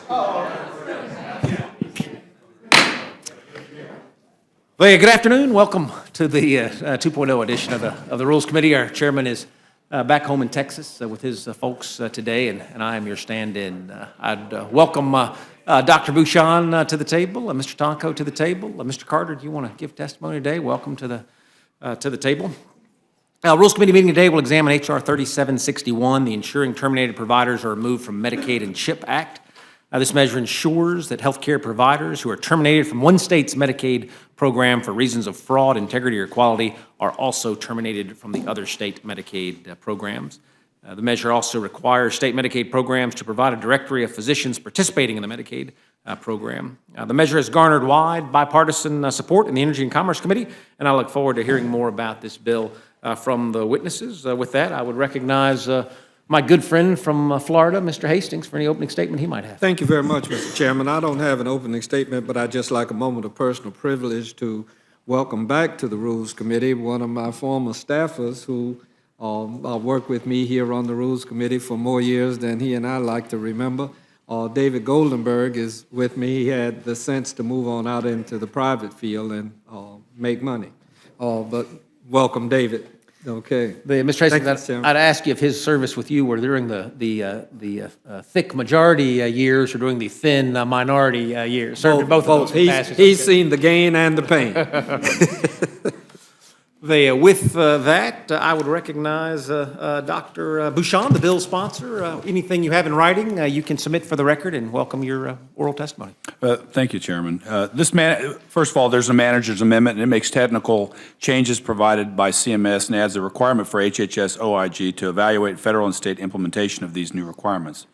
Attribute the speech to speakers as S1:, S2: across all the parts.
S1: Well, good afternoon. Welcome to the 2.0 edition of the Rules Committee. Our chairman is back home in Texas with his folks today, and I am your stand-in. I'd welcome Dr. Bouchon to the table, Mr. Tonko to the table. Mr. Carter, do you want to give testimony today? Welcome to the table. Rules Committee meeting today will examine H.R. 3761, the Ensuring Terminated Providers Are Removed from Medicaid and CHIP Act. This measure ensures that healthcare providers who are terminated from one state's Medicaid program for reasons of fraud, integrity, or quality are also terminated from the other state Medicaid programs. The measure also requires state Medicaid programs to provide a directory of physicians participating in the Medicaid program. The measure has garnered wide bipartisan support in the Energy and Commerce Committee, and I look forward to hearing more about this bill from the witnesses. With that, I would recognize my good friend from Florida, Mr. Hastings, for any opening statement he might have.
S2: Thank you very much, Mr. Chairman. I don't have an opening statement, but I'd just like a moment of personal privilege to welcome back to the Rules Committee one of my former staffers who worked with me here on the Rules Committee for more years than he and I like to remember. David Goldenberg is with me. He had the sense to move on out into the private field and make money. But welcome, David. Okay.
S1: Mr. Hastings, I'd ask you if his service with you were during the thick majority years or during the thin minority years. Served both of those.
S2: He's seen the gain and the pain.
S1: With that, I would recognize Dr. Bouchon, the bill sponsor. Anything you have in writing, you can submit for the record, and welcome your oral testimony.
S3: Thank you, Chairman. First of all, there's a manager's amendment, and it makes technical changes provided by CMS and adds a requirement for HHS OIG to evaluate federal and state implementation of these new requirements.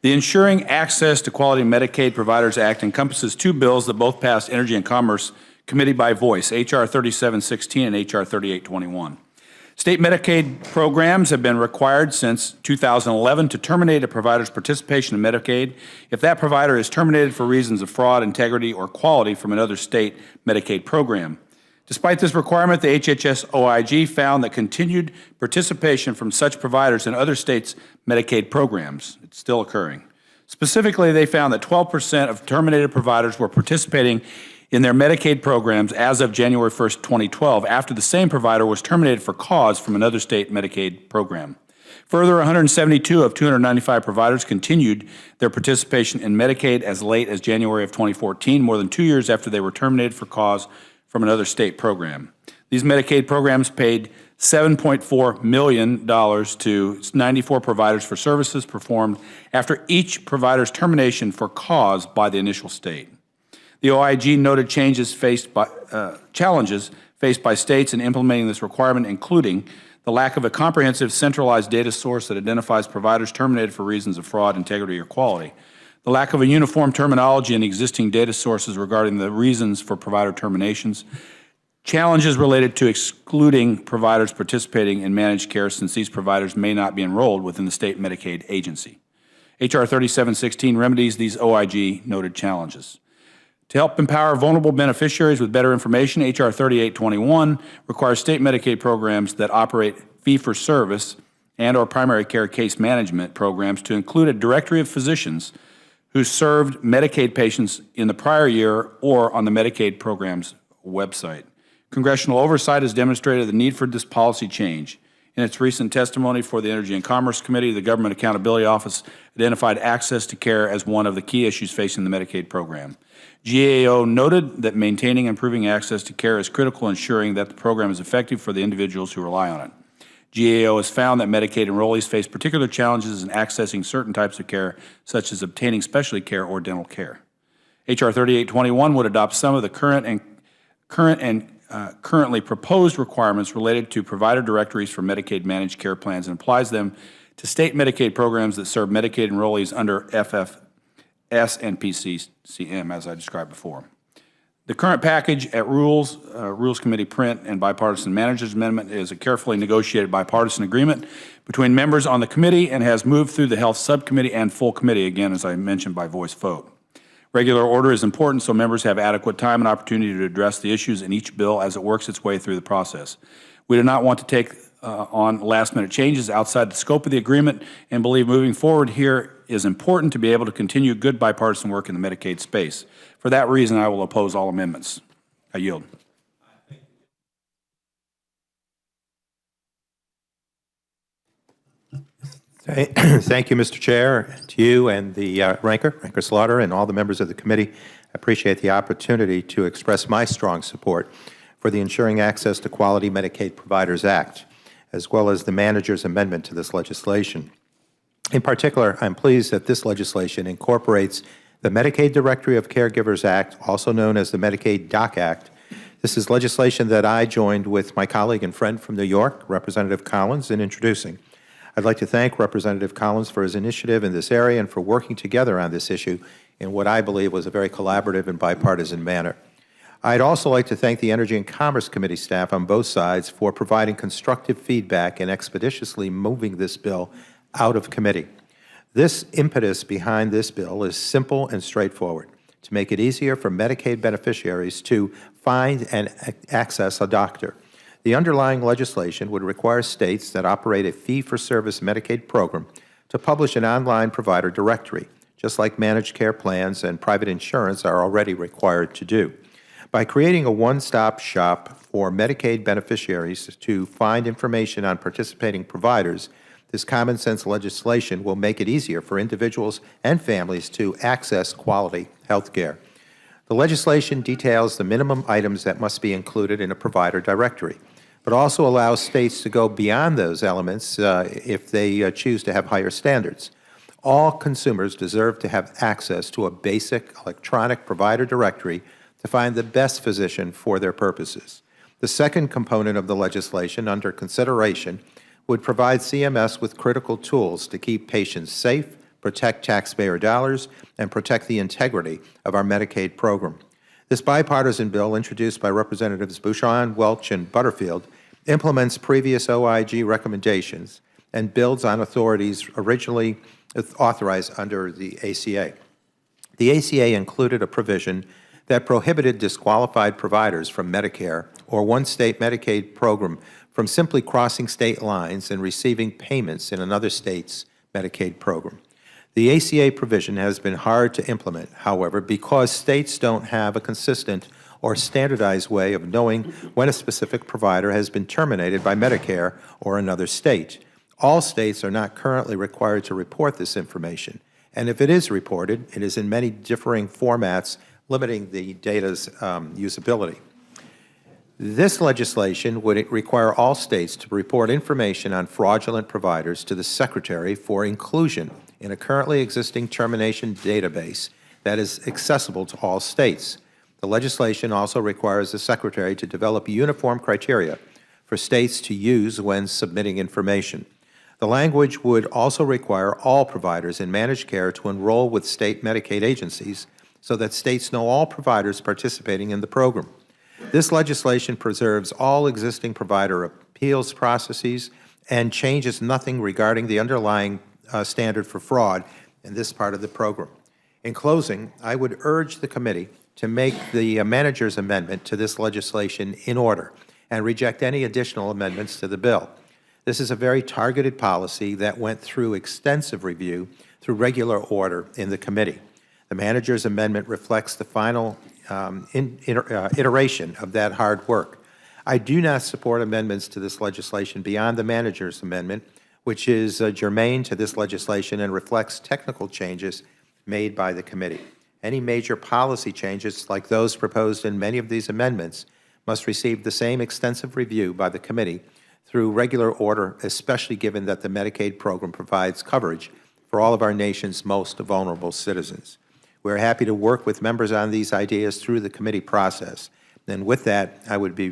S3: The Ensuring Access to Quality Medicaid Providers Act encompasses two bills that both passed Energy and Commerce Committee by voice, H.R. 3716 and H.R. 3821. State Medicaid programs have been required since 2011 to terminate a provider's participation in Medicaid if that provider is terminated for reasons of fraud, integrity, or quality from another state Medicaid program. Despite this requirement, the HHS OIG found that continued participation from such providers in other states' Medicaid programs. It's still occurring. Specifically, they found that 12% of terminated providers were participating in their Medicaid programs as of January 1st, 2012, after the same provider was terminated for cause from another state Medicaid program. Further, 172 of 295 providers continued their participation in Medicaid as late as January of 2014, more than 2 years after they were terminated for cause from another state program. These Medicaid programs paid $7.4 million to 94 providers for services performed after each provider's termination for cause by the initial state. The OIG noted challenges faced by states in implementing this requirement, including the lack of a comprehensive centralized data source that identifies providers terminated for reasons of fraud, integrity, or quality, the lack of a uniform terminology in existing data sources regarding the reasons for provider terminations, challenges related to excluding providers participating in managed care since these providers may not be enrolled within the state Medicaid agency. H.R. 3716 remedies these OIG noted challenges. To help empower vulnerable beneficiaries with better information, H.R. 3821 requires state Medicaid programs that operate fee-for-service and or primary care case management programs to include a directory of physicians who served Medicaid patients in the prior year or on the Medicaid program's website. Congressional oversight has demonstrated the need for this policy change. In its recent testimony for the Energy and Commerce Committee, the Government Accountability Office identified access to care as one of the key issues facing the Medicaid program. GAO noted that maintaining and improving access to care is critical, ensuring that the program is effective for the individuals who rely on it. GAO has found that Medicaid enrollees face particular challenges in accessing certain types of care, such as obtaining specialty care or dental care. H.R. 3821 would adopt some of the currently proposed requirements related to provider directories for Medicaid managed care plans and applies them to state Medicaid programs that serve Medicaid enrollees under FFS and PCCM, as I described before. The current package at Rules Committee print and bipartisan manager's amendment is a carefully negotiated bipartisan agreement between members on the committee and has moved through the Health Subcommittee and full committee, again, as I mentioned, by voice vote. Regular order is important so members have adequate time and opportunity to address the issues in each bill as it works its way through the process. We do not want to take on last-minute changes outside the scope of the agreement and believe moving forward here is important to be able to continue good bipartisan work in the Medicaid space. For that reason, I will oppose all amendments. I yield.
S4: Thank you, Mr. Chair, to you and the Ranker Slaughter, and all the members of the committee. I appreciate the opportunity to express my strong support for the Ensuring Access to Quality Medicaid Providers Act, as well as the manager's amendment to this legislation. In particular, I'm pleased that this legislation incorporates the Medicaid Directory of Caregivers Act, also known as the Medicaid DOC Act. This is legislation that I joined with my colleague and friend from New York, Representative Collins, in introducing. I'd like to thank Representative Collins for his initiative in this area and for working together on this issue in what I believe was a very collaborative and bipartisan manner. I'd also like to thank the Energy and Commerce Committee staff on both sides for providing constructive feedback and expeditiously moving this bill out of committee. This impetus behind this bill is simple and straightforward: to make it easier for Medicaid beneficiaries to find and access a doctor. The underlying legislation would require states that operate a fee-for-service Medicaid program to publish an online provider directory, just like managed care plans and private insurance are already required to do. By creating a one-stop shop for Medicaid beneficiaries to find information on participating providers, this common-sense legislation will make it easier for individuals and families to access quality health care. The legislation details the minimum items that must be included in a provider directory, but also allows states to go beyond those elements if they choose to have higher standards. All consumers deserve to have access to a basic electronic provider directory to find the best physician for their purposes. The second component of the legislation under consideration would provide CMS with critical tools to keep patients safe, protect taxpayer dollars, and protect the integrity of our Medicaid program. This bipartisan bill, introduced by Representatives Bouchon, Welch, and Butterfield, implements previous OIG recommendations and builds on authorities originally authorized under the ACA. The ACA included a provision that prohibited disqualified providers from Medicare or one state Medicaid program from simply crossing state lines and receiving payments in another state's Medicaid program. The ACA provision has been hard to implement, however, because states don't have a consistent or standardized way of knowing when a specific provider has been terminated by Medicare or another state. All states are not currently required to report this information, and if it is reported, it is in many differing formats, limiting the data's usability. This legislation would require all states to report information on fraudulent providers to the Secretary for inclusion in a currently existing termination database that is accessible to all states. The legislation also requires the Secretary to develop uniform criteria for states to use when submitting information. The language would also require all providers in managed care to enroll with state Medicaid agencies so that states know all providers participating in the program. This legislation preserves all existing provider appeals processes and changes nothing regarding the underlying standard for fraud in this part of the program. In closing, I would urge the committee to make the manager's amendment to this legislation in order and reject any additional amendments to the bill. This is a very targeted policy that went through extensive review through regular order in the committee. The manager's amendment reflects the final iteration of that hard work. I do not support amendments to this legislation beyond the manager's amendment, which is germane to this legislation and reflects technical changes made by the committee. Any major policy changes like those proposed in many of these amendments must receive the same extensive review by the committee through regular order, especially given that the Medicaid program provides coverage for all of our nation's most vulnerable citizens. We're happy to work with members on these ideas through the committee process. And with that, I would be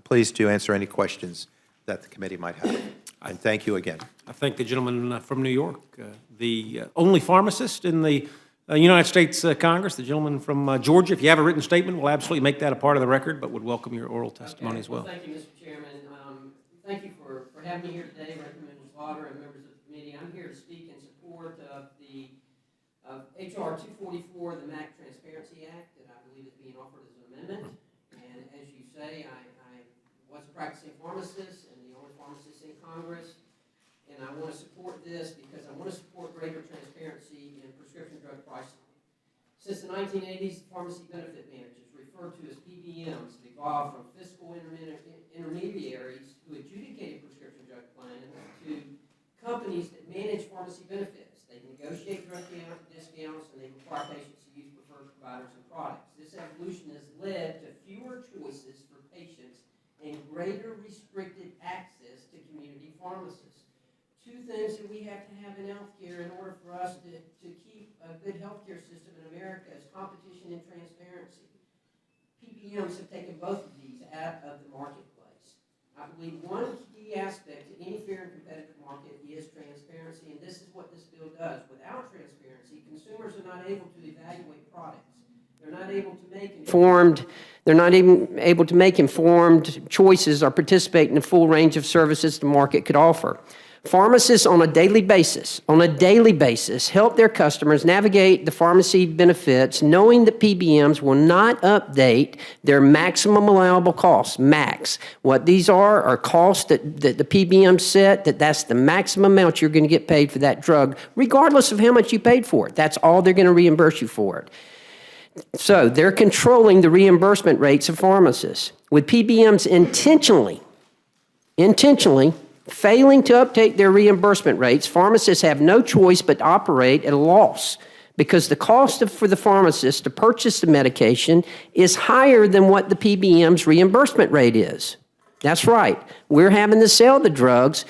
S4: pleased to answer any questions that the committee might have. And thank you again.
S1: I thank the gentleman from New York, the only pharmacist in the United States Congress, the gentleman from Georgia. If you have a written statement, we'll absolutely make that a part of the record, but would welcome your oral testimony as well.
S5: Thank you, Mr. Chairman. Thank you for having me here today, Representative Slaughter and members of the committee. I'm here to speak in support of the H.R. 244, the MAC Transparency Act, that I believe is being offered as an amendment. And as you say, I was a practicing pharmacist and the only pharmacists in Congress. And I want to support this because I want to support greater transparency in prescription drug pricing. Since the 1980s, pharmacy benefit managers, referred to as PBMs, have evolved from fiscal intermediaries who adjudicated prescription drug plans to companies that manage pharmacy benefits. They negotiate drug discounts and they require patients to use preferred providers and products. This evolution has led to fewer choices for patients and greater restricted access to community pharmacists. Two things that we have to have in healthcare in order for us to keep a good healthcare system in America is competition and transparency. PBMs have taken both of these out of the marketplace. I believe one key aspect to any fair and competitive market is transparency, and this is what this bill does. Without transparency, consumers are not able to evaluate products. They're not able to make informed choices or participate in the full range of services the market could offer. Pharmacists on a daily basis, help their customers navigate the pharmacy benefits, knowing that PBMs will not update their maximum allowable costs, max. What these are costs that the PBM set, that's the maximum amount you're going to get paid for that drug, regardless of how much you paid for it. That's all they're going to reimburse you for it. So they're controlling the reimbursement rates of pharmacists. With PBMs intentionally failing to update their reimbursement rates, pharmacists have no choice but to operate at a loss because the cost for the pharmacist to purchase the medication is higher than what the PBM's reimbursement rate is. That's right. We're having to sell the drugs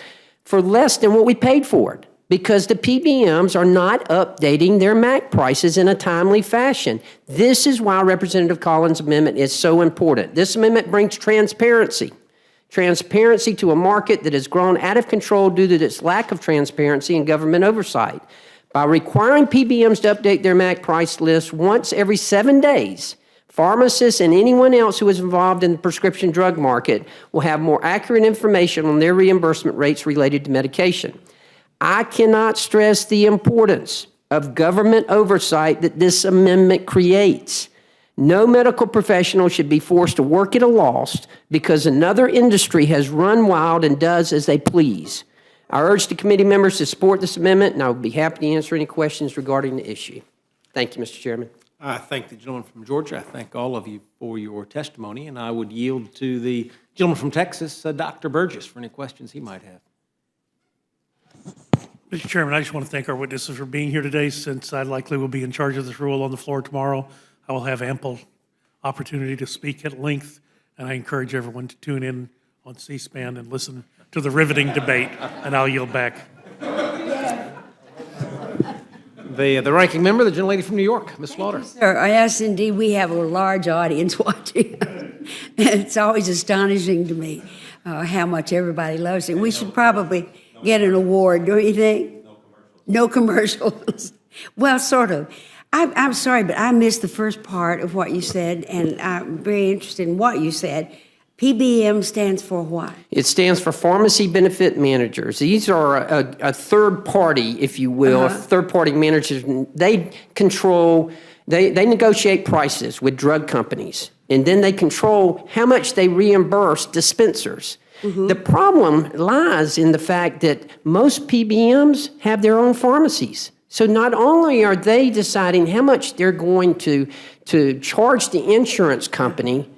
S5: for less than what we paid for it because the PBMs are not updating their MAC prices in a timely fashion. This is why Representative Collins' amendment is so important. This amendment brings transparency to a market that has grown out of control due to its lack of transparency and government oversight. By requiring PBMs to update their MAC price list once every 7 days, pharmacists and anyone else who is involved in the prescription drug market will have more accurate information on their reimbursement rates related to medication. I cannot stress the importance of government oversight that this amendment creates. No medical professional should be forced to work at a loss because another industry has run wild and does as they please. I urge the committee members to support this amendment, and I would be happy to answer any questions regarding the issue. Thank you, Mr. Chairman.
S1: I thank the gentleman from Georgia. I thank all of you for your testimony, and I would yield to the gentleman from Texas, Dr. Burgess, for any questions he might have.
S6: Mr. Chairman, I just want to thank our witnesses for being here today. Since I likely will be in charge of this rule on the floor tomorrow, I will have ample opportunity to speak at length, and I encourage everyone to tune in on C-SPAN and listen to the riveting debate, and I'll yield back.
S1: The ranking member, the gentlelady from New York, Ms. Slaughter.
S7: Sir, yes, indeed, we have a large audience watching. It's always astonishing to me how much everybody loves it. We should probably get an award, don't you think? No commercials. Well, sort of. I'm sorry, but I missed the first part of what you said, and I'm very interested in what you said. PBM stands for what?
S5: It stands for Pharmacy Benefit Managers. These are a third party, if you will, third party managers. They control, they negotiate prices with drug companies, and then they control how much they reimburse dispensers. The problem lies in the fact that most PBMs have their own pharmacies. So not only are they deciding how much they're going to charge the insurance company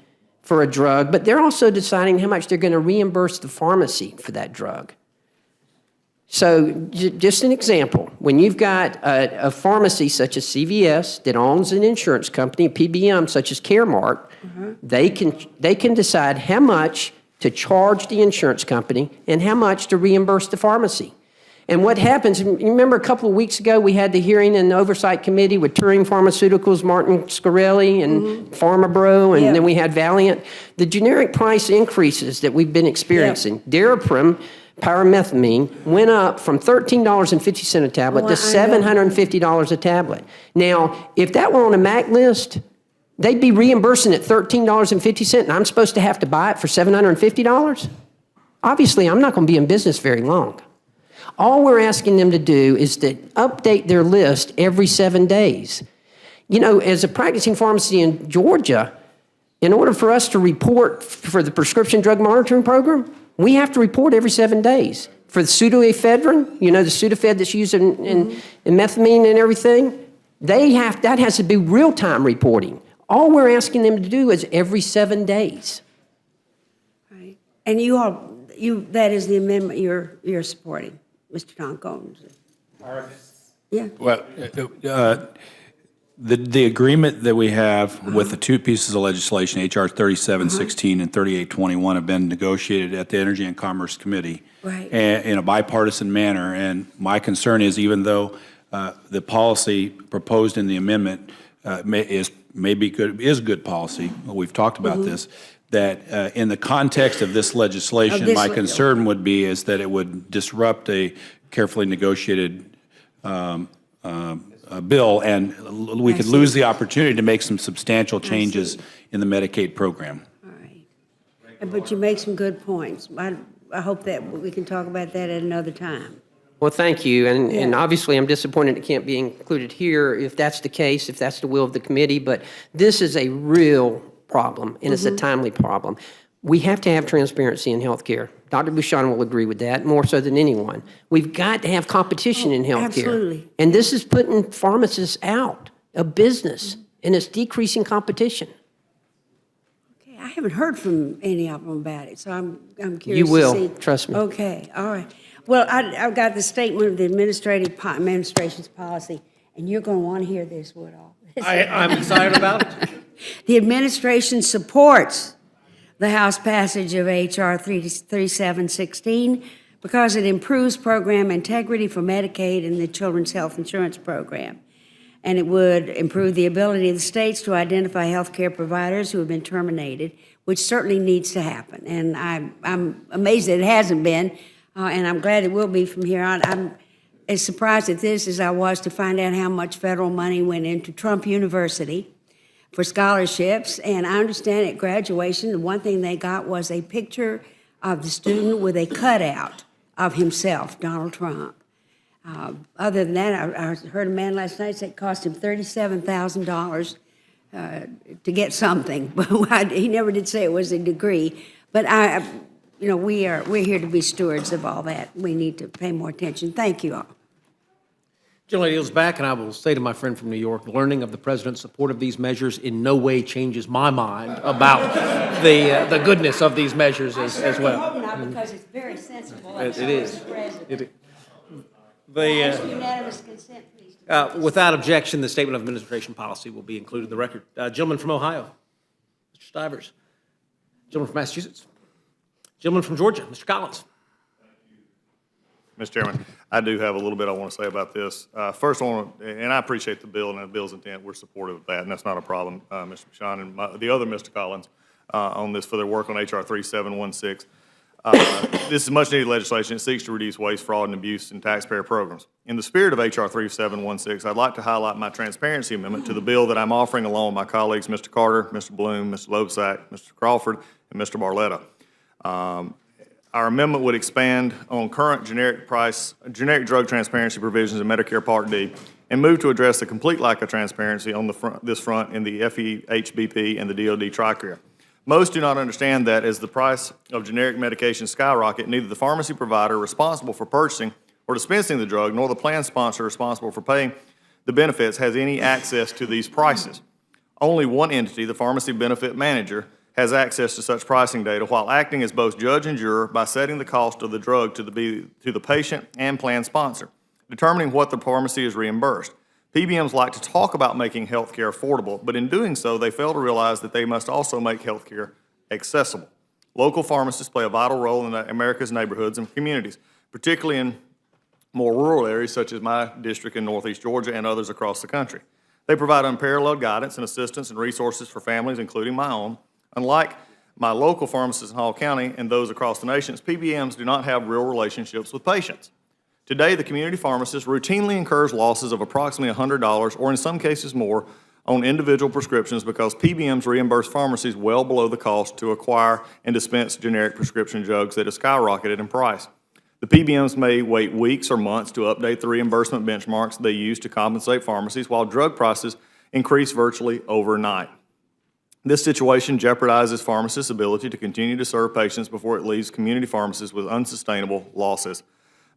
S5: for a drug, but they're also deciding how much they're going to reimburse the pharmacy for that drug. So just an example, when you've got a pharmacy such as CVS that owns an insurance company, a PBM such as Caremark, they can decide how much to charge the insurance company and how much to reimburse the pharmacy. And what happens, you remember a couple of weeks ago we had the hearing in the Oversight Committee with Turing Pharmaceuticals, Martin Scarelli, and PharmaBro, and then we had Valiant. The generic price increases that we've been experiencing, Daraprim, pyrimethamine, went up from $13.50 a tablet to $750 a tablet. Now, if that were on a MAC list, they'd be reimbursing at $13.50, and I'm supposed to have to buy it for $750? Obviously, I'm not going to be in business very long. All we're asking them to do is to update their list every 7 days. You know, as a practicing pharmacy in Georgia, in order for us to report for the prescription drug monitoring program, We have to report every 7 days. For the pseudoephedrine, the Sudafed that's used in methamine and everything, that has to be real-time reporting. All we're asking them to do is every 7 days.
S7: Right. And that is the amendment you're supporting, Mr. Tom Combs. Yeah.
S3: Well, the agreement that we have with the two pieces of legislation, H.R. 3716 and 3821, have been negotiated at the Energy and Commerce Committee
S7: Right.
S3: in a bipartisan manner. And my concern is, even though the policy proposed in the amendment is good policy, we've talked about this, that in the context of this legislation, my concern would be is that it would disrupt a carefully negotiated bill, and we could lose the opportunity to make some substantial changes in the Medicaid program.
S7: All right. But you make some good points. I hope that we can talk about that at another time.
S5: Well, thank you, and obviously I'm disappointed it can't be included here if that's the case, if that's the will of the committee, but this is a real problem, and it's a timely problem. We have to have transparency in healthcare. Dr. Bouchon will agree with that, more so than anyone. We've got to have competition in healthcare.
S7: Absolutely.
S5: And this is putting pharmacists out of business, and it's decreasing competition.
S7: Okay, I haven't heard from any of them about it, so I'm curious
S5: You will,
S7: to see.
S5: trust me.
S7: Okay, all right. Well, I've got the statement of the administration's policy, and you're going to want to hear this, Woodall.
S1: I'm excited about it.
S7: The administration supports the House passage of H.R. 3716 because it improves program integrity for Medicaid and the Children's Health Insurance Program. And it would improve the ability of the states to identify health care providers who have been terminated, which certainly needs to happen. And I'm amazed that it hasn't been, and I'm glad it will be from here on. I'm as surprised at this as I was to find out how much federal money went into Trump University for scholarships, and I understand at graduation, the one thing they got was a picture of the student with a cutout of himself, Donald Trump. Other than that, I heard a man last night say it cost him $37,000 to get something, but he never did say it was a degree. But we're here to be stewards of all that. We need to pay more attention. Thank you all.
S1: General yields back, and I will say to my friend from New York, learning of the president's support of these measures in no way changes my mind about the goodness of these measures as well.
S7: I hope not, because it's very sensible.
S1: It is.
S7: Unanimous consent, please.
S1: Without objection, the statement of administration policy will be included in the record. Gentleman from Ohio, Mr. Stivers. Gentleman from Massachusetts. Gentleman from Georgia, Mr. Collins.
S8: Mr. Chairman, I do have a little bit I want to say about this. First, and I appreciate the bill and the bill's intent. We're supportive of that, and that's not a problem, Mr. Bouchon and the other Mr. Collins on this for their work on H.R. 3716. This is much-needed legislation. It seeks to reduce waste, fraud, and abuse in taxpayer programs. In the spirit of H.R. 3716, I'd like to highlight my transparency amendment to the bill that I'm offering along with my colleagues, Mr. Carter, Mr. Bloom, Mr. Loebsack, Mr. Crawford, and Mr. Barletta. Our amendment would expand on current generic drug transparency provisions in Medicare Part D and move to address the complete lack of transparency on this front in the FEHBP and the DoD TRICARE. Most do not understand that as the price of generic medication skyrocket, neither the pharmacy provider responsible for purchasing or dispensing the drug nor the plan sponsor responsible for paying the benefits has any access to these prices. Only one entity, the pharmacy benefit manager, has access to such pricing data while acting as both judge and juror by setting the cost of the drug to the patient and plan sponsor, determining what the pharmacy is reimbursed. PBMs like to talk about making health care affordable, but in doing so, they fail to realize that they must also make health care accessible. Local pharmacists play a vital role in America's neighborhoods and communities, particularly in more rural areas such as my district in Northeast Georgia and others across the country. They provide unparalleled guidance and assistance and resources for families, including my own. Unlike my local pharmacists in Hall County and those across the nation, PBMs do not have real relationships with patients. Today, the community pharmacist routinely incurs losses of approximately $100 or in some cases more on individual prescriptions because PBMs reimburse pharmacies well below the cost to acquire and dispense generic prescription drugs that have skyrocketed in price. The PBMs may wait weeks or months to update the reimbursement benchmarks they use to compensate pharmacies while drug prices increase virtually overnight. This situation jeopardizes pharmacists' ability to continue to serve patients before it leaves community pharmacists with unsustainable losses.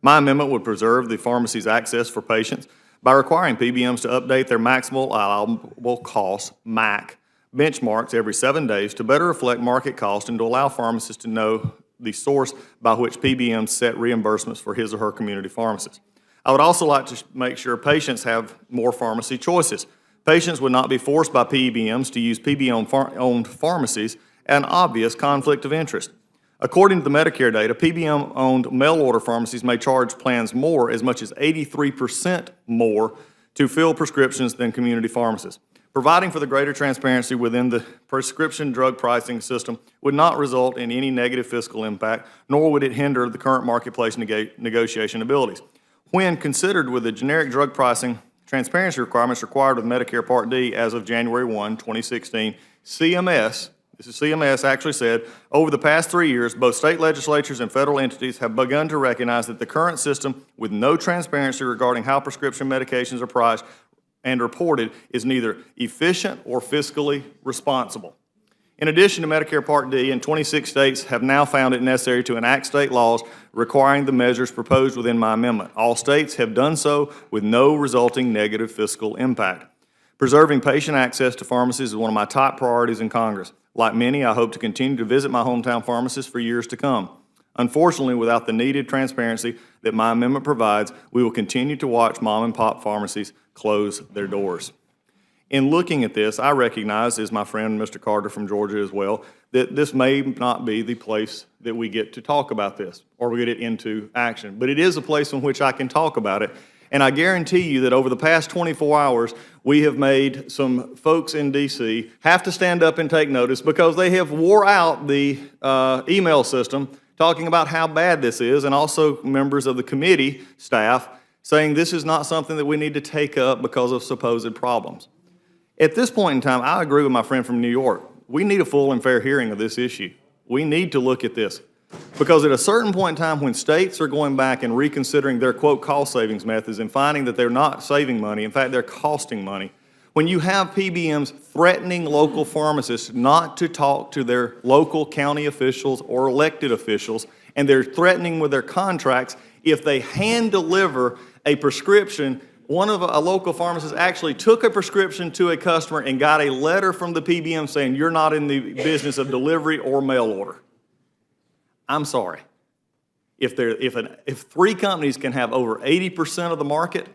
S8: My amendment would preserve the pharmacy's access for patients by requiring PBMs to update their maximal allowable cost, MAC, benchmarks every 7 days to better reflect market cost and to allow pharmacists to know the source by which PBMs set reimbursements for his or her community pharmacist. I would also like to make sure patients have more pharmacy choices. Patients would not be forced by PBMs to use PBM-owned pharmacies, an obvious conflict of interest. According to the Medicare data, PBM-owned mail-order pharmacies may charge plans more, as much as 83% more, to fill prescriptions than community pharmacists. Providing for the greater transparency within the prescription drug pricing system would not result in any negative fiscal impact, nor would it hinder the current marketplace negotiation abilities. When considered with the generic drug pricing transparency requirements required with Medicare Part D as of January 1, 2016, CMS actually said, over the past 3 years, both state legislatures and federal entities have begun to recognize that the current system, with no transparency regarding how prescription medications are priced and reported, is neither efficient or fiscally responsible. In addition to Medicare Part D, 26 states have now found it necessary to enact state laws requiring the measures proposed within my amendment. All states have done so with no resulting negative fiscal impact. Preserving patient access to pharmacies is one of my top priorities in Congress. Like many, I hope to continue to visit my hometown pharmacists for years to come. Unfortunately, without the needed transparency that my amendment provides, we will continue to watch mom-and-pop pharmacies close their doors. In looking at this, I recognize, as my friend Mr. Carter from Georgia as well, that this may not be the place that we get to talk about this or we get it into action. But it is a place in which I can talk about it. And I guarantee you that over the past 24 hours, we have made some folks in D.C. have to stand up and take notice because they have wore out the email system talking about how bad this is, and also members of the committee staff saying this is not something that we need to take up because of supposed problems. At this point in time, I agree with my friend from New York. We need a full and fair hearing of this issue. We need to look at this. Because at a certain point in time when states are going back and reconsidering their, quote, cost savings methods and finding that they're not saving money, in fact, they're costing money, when you have PBMs threatening local pharmacists not to talk to their local county officials or elected officials, and they're threatening with their contracts, if they hand deliver a prescription, one of a local pharmacist actually took a prescription to a customer and got a letter from the PBM saying you're not in the business of delivery or mail order. I'm sorry. If 3 companies can have over 80% of the market,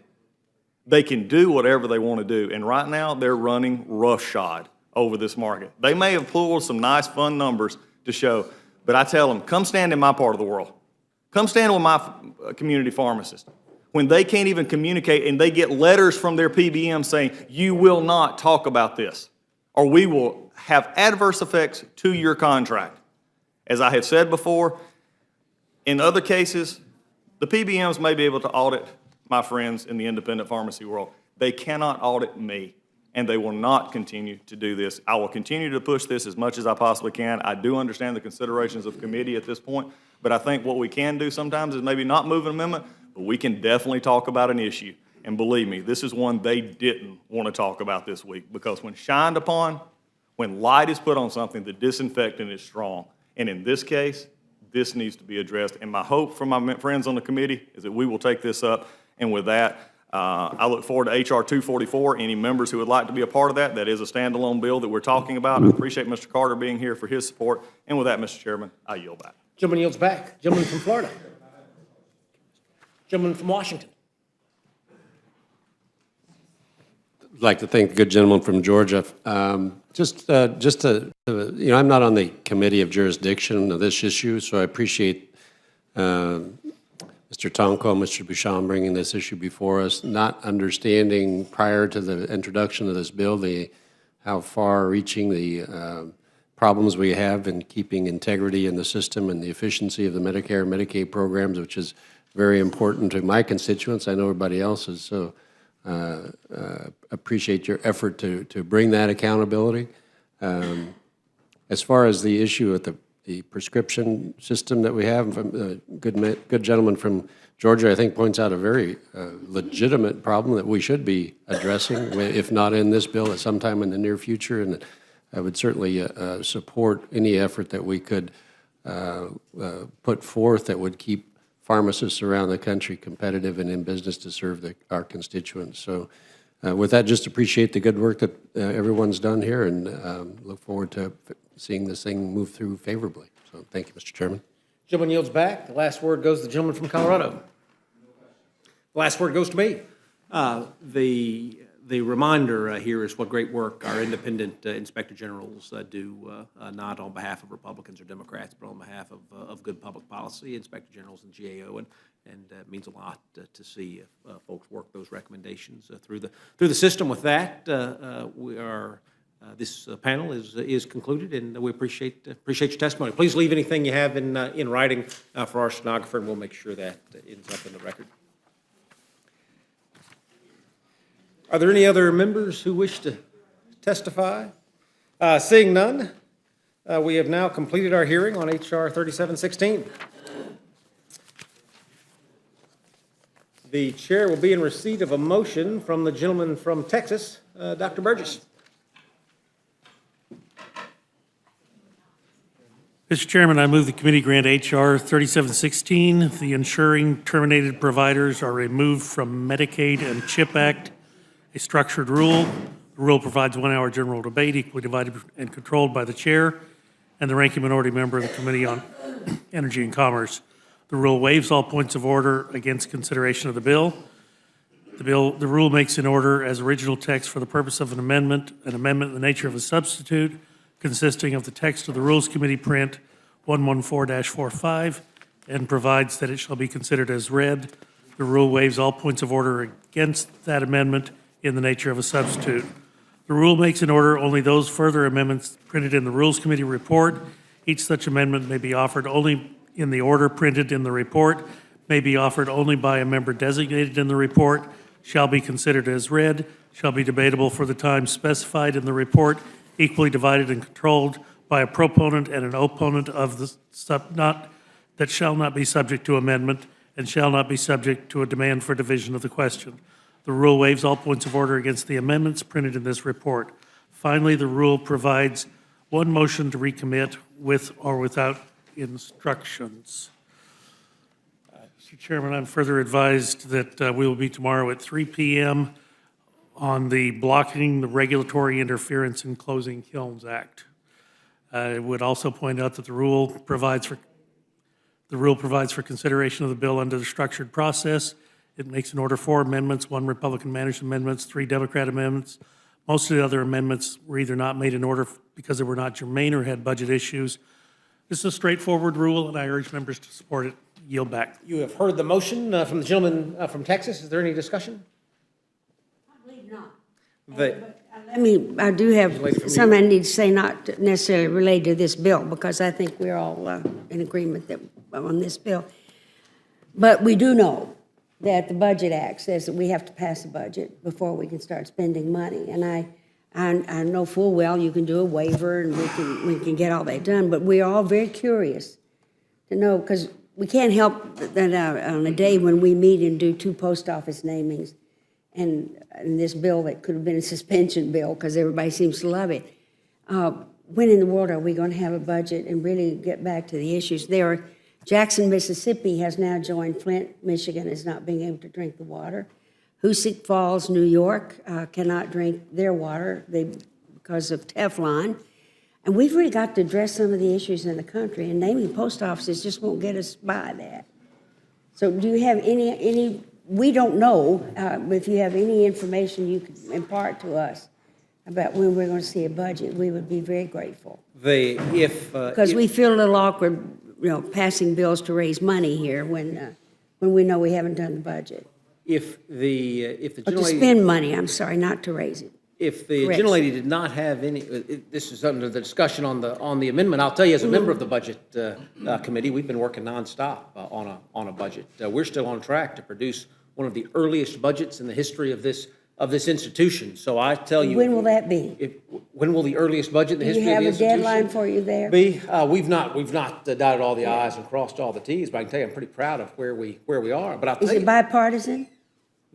S8: they can do whatever they want to do. And right now, they're running roughshod over this market. They may have pulled some nice, fun numbers to show, but I tell them, come stand in my part of the world. Come stand with my community pharmacist. When they can't even communicate and they get letters from their PBM saying, you will not talk about this, or we will have adverse effects to your contract. As I have said before, in other cases, the PBMs may be able to audit my friends in the independent pharmacy world. They cannot audit me, and they will not continue to do this. I will continue to push this as much as I possibly can. I do understand the considerations of committee at this point, but I think what we can do sometimes is maybe not move an amendment, but we can definitely talk about an issue. And believe me, this is one they didn't want to talk about this week, because when shined upon, when light is put on something, the disinfectant is strong. And in this case, this needs to be addressed. And my hope from my friends on the committee is that we will take this up. And with that, I look forward to H.R. 244. Any members who would like to be a part of that, that is a standalone bill that we're talking about. I appreciate Mr. Carter being here for his support. And with that, Mr. Chairman, I yield back.
S1: Gentleman yields back. Gentleman from Florida. Gentleman from Washington.
S9: I'd like to thank the good gentleman from Georgia. I'm not on the committee of jurisdiction of this issue, so I appreciate Mr. Tonko and Mr. Bouchon bringing this issue before us, not understanding prior to the introduction of this bill how far-reaching the problems we have in keeping integrity in the system and the efficiency of the Medicare and Medicaid programs, which is very important to my constituents. I know everybody else's, so appreciate your effort to bring that accountability. As far as the issue with the prescription system that we have, good gentleman from Georgia, I think, points out a very legitimate problem that we should be addressing, if not in this bill, at some time in the near future. And I would certainly support any effort that we could put forth that would keep pharmacists around the country competitive and in business to serve our constituents. So with that, just appreciate the good work that everyone's done here and look forward to seeing this thing move through favorably. So thank you, Mr. Chairman.
S1: Gentleman yields back. The last word goes to the gentleman from Colorado. The last word goes to me. The reminder here is what great work our independent inspector generals do, not on behalf of Republicans or Democrats, but on behalf of good public policy, inspector generals and GAO, and it means a lot to see folks work those recommendations through the system. With that, this panel is concluded, and we appreciate your testimony. Please leave anything you have in writing for our stenographer, and we'll make sure that ends up in the record. Are there any other members who wish to testify? Seeing none, we have now completed our hearing on H.R. 3716. The chair will be in receipt of a motion from the gentleman from Texas, Dr. Burgess.
S6: Mr. Chairman, I move the committee grant H.R. 3716. The ensuring terminated providers are removed from Medicaid and CHIP Act, a structured rule. The rule provides 1 hour general debate, equally divided and controlled by the chair and the ranking minority member of the Committee on Energy and Commerce. The rule waives all points of order against consideration of the bill. The rule makes in order as original text for the purpose of an amendment in the nature of a substitute, consisting of the text of the Rules Committee print 114-45, and provides that it shall be considered as read. The rule waives all points of order against that amendment in the nature of a substitute. The rule makes in order only those further amendments printed in the Rules Committee report. Each such amendment may be offered only in the order printed in the report, may be offered only by a member designated in the report, shall be considered as read, shall be debatable for the time specified in the report, equally divided and controlled by a proponent and an opponent of the that shall not be subject to amendment and shall not be subject to a demand for division of the question. The rule waives all points of order against the amendments printed in this report. Finally, the rule provides one motion to recommit with or without instructions. Mr. Chairman, I'm further advised that we will be tomorrow at 3 p.m. on the Blocking the Regulatory Interference in Closing Kilns Act. I would also point out that the rule provides for consideration of the bill under the structured process. It makes an order 4 amendments, 1 Republican-managed amendments, 3 Democrat amendments. Most of the other amendments were either not made in order because they were not germane or had budget issues. This is a straightforward rule, and I urge members to support it. Yield back.
S1: You have heard the motion from the gentleman from Texas. Is there any discussion?
S7: I believe not.
S1: The-
S7: I do have something I need to say, not necessarily related to this bill, because I think we're all in agreement that on this bill. But we do know that the Budget Act says that we have to pass a budget before we can start spending money. And I know full well you can do a waiver and we can get all that done, but we're all very curious to know, because we can't help that on a day when we meet and do 2 post office namings and this bill that could have been a suspension bill because everybody seems to love it. When in the world are we going to have a budget and really get back to the issues? Jackson, Mississippi has now joined Flint, Michigan as not being able to drink the water. Hoosick Falls, New York cannot drink their water because of Teflon. And we've really got to address some of the issues in the country, and naming post offices just won't get us by that. So do you have any we don't know, if you have any information you could impart to us about when we're going to see a budget, we would be very grateful. Because we feel a little awkward, passing bills to raise money here when we know we haven't done the budget.
S1: If the
S7: Or to spend money, I'm sorry, not to raise it.
S1: If the
S7: Correct.
S1: gentlelady did not have any, this is under the discussion on the amendment. I'll tell you, as a member of the Budget Committee, we've been working nonstop on a budget. We're still on track to produce one of the earliest budgets in the history of this institution. So I tell you,
S7: When will that be?
S1: When will the earliest budget in the history of the institution?
S7: Do you have a deadline for you there?
S1: Be? We've not dotted all the I's and crossed all the T's, but I can tell you I'm pretty proud of where we are. But I'll tell
S7: Is
S1: you,
S7: it bipartisan?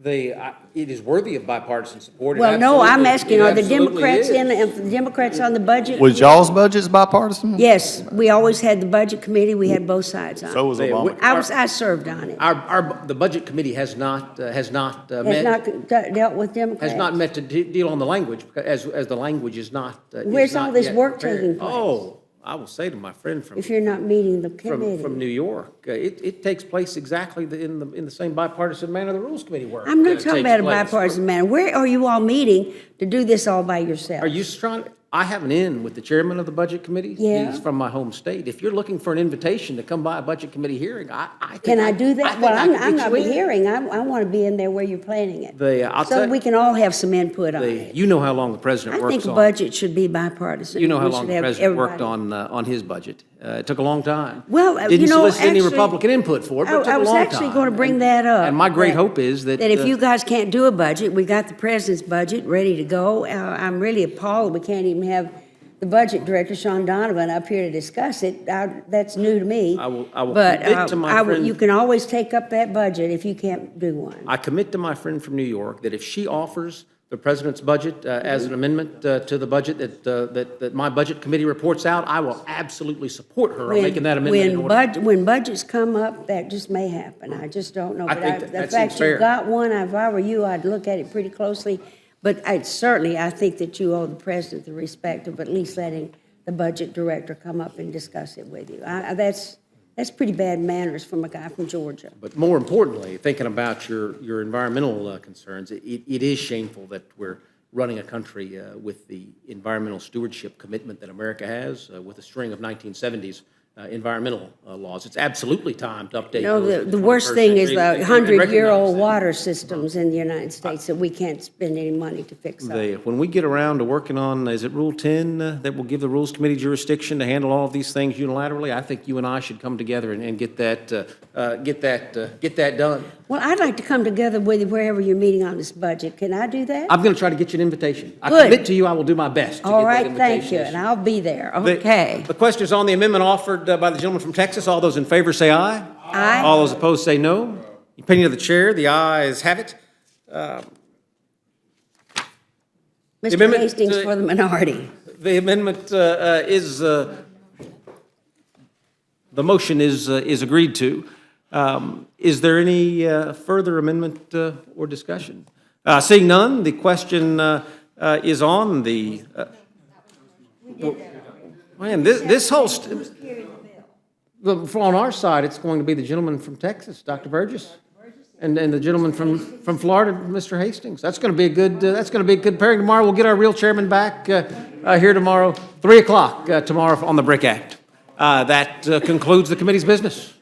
S1: It is worthy of bipartisan support. It
S7: Well, no, I'm
S1: absolutely-
S7: asking,
S1: it
S7: are the
S1: absolutely
S7: Democrats
S1: is.
S7: the Democrats on the budget?
S8: Was y'all's budgets bipartisan?
S7: Yes, we always had the budget committee, we had both sides on it.
S8: So was Obama.
S7: I served on it.
S1: The Budget Committee has not
S7: Has
S1: met,
S7: not dealt with Democrats.
S1: has not met to deal on the language, as the language is not. is
S7: Where's
S1: not
S7: all this
S1: yet
S7: work
S1: prepared.
S7: taking place?
S1: Oh, I will say to my friend from
S7: If you're not meeting the committee.
S1: from New York. It takes place exactly in the same bipartisan manner the Rules Committee work.
S7: I'm not talking
S1: takes
S7: about a
S1: place.
S7: bipartisan manner. Where are you all meeting to do this all by yourself?
S1: Are you trying, I have an in with the chairman of the Budget Committee.
S7: Yeah.
S1: He's from my home state. If you're looking for an invitation to come by a Budget Committee hearing, I think
S7: Can I do that?
S1: think
S7: Well,
S1: I can
S7: I'm
S1: get
S7: not
S1: you in.
S7: hearing. I want to be in there where you're planning it.
S1: I'll
S7: So
S1: tell
S7: we can all have some input on it.
S1: you know how long the president
S7: I
S1: works
S7: think a
S1: on.
S7: budget should be bipartisan.
S1: You know how
S7: We
S1: long
S7: should
S1: the
S7: have
S1: president worked
S7: everybody.
S1: on his budget. It took a long time.
S7: Well,
S1: Didn't solicit any
S7: actually,
S1: Republican input for it, but it took
S7: I
S1: a
S7: was
S1: long
S7: actually
S1: time.
S7: going to bring that up.
S1: And my great hope is that.
S7: That if you guys can't do a budget, we got the president's budget ready to go. I'm really appalled we can't even have the budget director, Sean Donovan, up here to discuss it. That's new to me.
S1: I will
S7: But
S1: commit to my friend-
S7: you can always take up that budget if you can't do one.
S1: I commit to my friend from New York that if she offers the president's budget as an amendment to the budget that my budget committee reports out, I will absolutely support her on making that amendment in order.
S7: When budgets come up, that just may happen. I just don't know.
S1: I
S7: But
S1: think
S7: the
S1: that
S7: fact
S1: seems fair.
S7: you got one, if I were you, I'd look at it pretty closely. But I think that you owe the president the respect of at least letting the budget director come up and discuss it with you. That's pretty bad manners from a guy from Georgia.
S1: But more importantly, thinking about your environmental concerns, it is shameful that we're running a country with the environmental stewardship commitment that America has, with a string of 1970s environmental laws. It's absolutely time to update.
S7: You know,
S1: those in
S7: the worst
S1: 21st
S7: thing is
S1: century
S7: the
S1: and
S7: 100-year-old
S1: recognize that.
S7: water systems in the United States that we can't spend any money to fix up.
S1: When we get around to working on, is it Rule 10 that will give the Rules Committee jurisdiction to handle all of these things unilaterally? I think you and I should come together and get that done.
S7: Well, I'd like to come together with you wherever you're meeting on this budget. Can I do that?
S1: I'm going to try to get you an invitation. I
S7: Good.
S1: commit to you, I will do my best to
S7: All
S1: get that
S7: right,
S1: invitation.
S7: thank you, and I'll be there.
S1: The-
S7: Okay.
S1: The question is on the amendment offered by the gentleman from Texas. All those in favor say aye.
S7: Aye.
S1: All those opposed say no. Opinion of the chair, the ayes have it.
S7: Mr.
S1: amendment,
S7: Hastings for the minority.
S1: The amendment the motion is agreed to. Is there any further amendment or discussion? Seeing none, the question is on the, man, this whole, on our side, it's going to be the gentleman from Texas, Dr. Burgess, and the gentleman from Florida, Mr. Hastings. That's going to be a good pairing. Tomorrow, we'll get our real chairman back here tomorrow, 3 o'clock tomorrow on the BRIC Act. That concludes the committee's business.